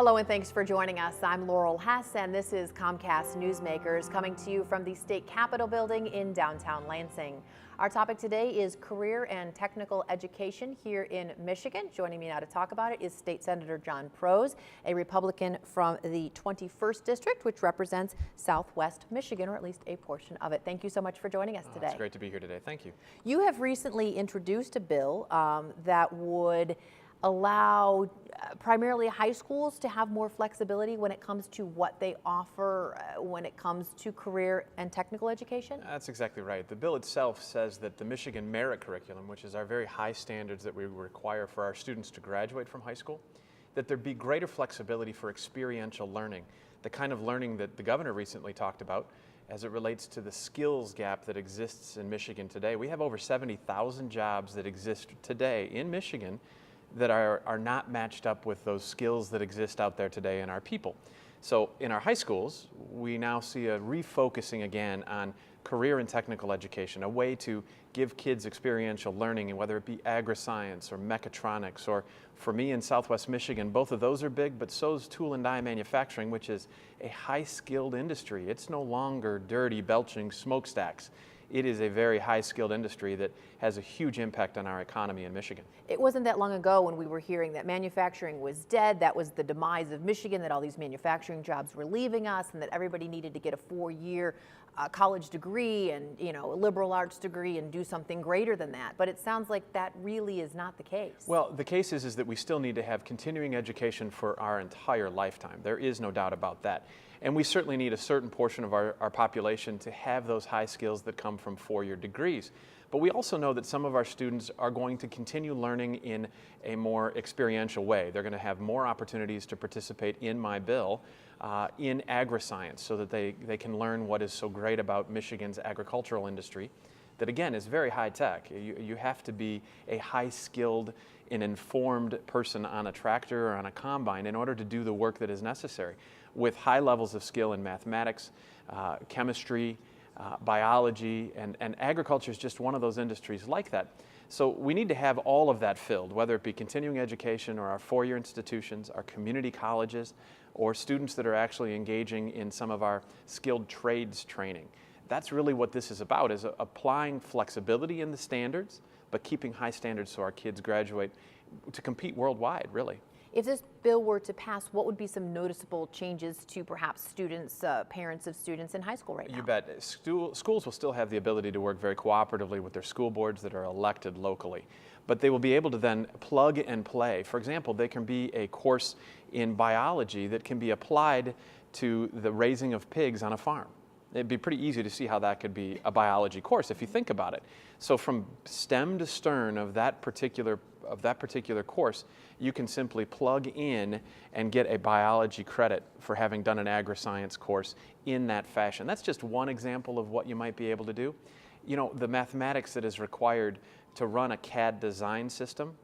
Hello and thanks for joining us. I'm Laurel Hess and this is Comcast Newsmakers coming to you from the State Capitol building in downtown Lansing. Our topic today is career and technical education here in Michigan. Joining me now to talk about it is State Senator John Prose, a Republican from the 21st District, which represents Southwest Michigan, or at least a portion of it. Thank you so much for joining us today. It's great to be here today. Thank you. You have recently introduced a bill that would allow primarily high schools to have more flexibility when it comes to what they offer when it comes to career and technical education? That's exactly right. The bill itself says that the Michigan Merit Curriculum, which is our very high standards that we require for our students to graduate from high school, that there be greater flexibility for experiential learning, the kind of learning that the governor recently talked about as it relates to the skills gap that exists in Michigan today. We have over 70,000 jobs that exist today in Michigan that are not matched up with those skills that exist out there today in our people. So in our high schools, we now see a refocusing again on career and technical education, a way to give kids experiential learning, and whether it be agri-science or mechatronics, or for me in Southwest Michigan, both of those are big, but so is tool and die manufacturing, which is a high-skilled industry. It's no longer dirty, belching smokestacks. It is a very high-skilled industry that has a huge impact on our economy in Michigan. It wasn't that long ago when we were hearing that manufacturing was dead, that was the demise of Michigan, that all these manufacturing jobs were leaving us, and that everybody needed to get a 4-year college degree and, you know, a liberal arts degree and do something greater than that. But it sounds like that really is not the case. Well, the case is that we still need to have continuing education for our entire lifetime. There is no doubt about that. And we certainly need a certain portion of our population to have those high skills that come from 4-year degrees. But we also know that some of our students are going to continue learning in a more experiential way. They're going to have more opportunities to participate in my bill in agri-science, so that they can learn what is so great about Michigan's agricultural industry that, again, is very high tech. You have to be a high-skilled and informed person on a tractor or on a combine in order to do the work that is necessary, with high levels of skill in mathematics, chemistry, biology, and agriculture is just one of those industries like that. So we need to have all of that filled, whether it be continuing education or our 4-year institutions, our community colleges, or students that are actually engaging in some of our skilled trades training. That's really what this is about, is applying flexibility in the standards, but keeping high standards so our kids graduate to compete worldwide, really. If this bill were to pass, what would be some noticeable changes to perhaps students, parents of students in high school right now? You bet. Schools will still have the ability to work very cooperatively with their school boards that are elected locally, but they will be able to then plug and play. For example, there can be a course in biology that can be applied to the raising of pigs on a farm. It'd be pretty easy to see how that could be a biology course if you think about it. So from stem to stern of that particular course, you can simply plug in and get a biology credit for having done an agri-science course in that fashion. That's just one example of what you might be able to do. You know, the mathematics that is required to run a CAD design system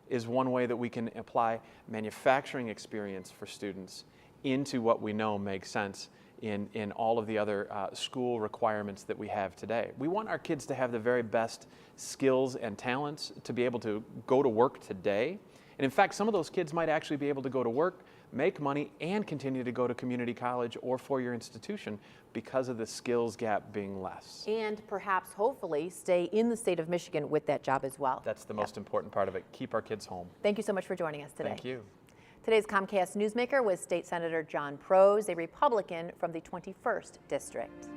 is one way that we can apply manufacturing experience for students into what we know makes sense in all of the other school requirements that we have today. We want our kids to have the very best skills and talents to be able to go to work today. And in fact, some of those kids might actually be able to go to work, make money, and continue to go to community college or 4-year institution because of the skills gap being less. And perhaps, hopefully, stay in the state of Michigan with that job as well. That's the most important part of it. Keep our kids home. Thank you so much for joining us today. Thank you. Today's Comcast Newsmaker was State Senator John Prose, a Republican from the 21st District.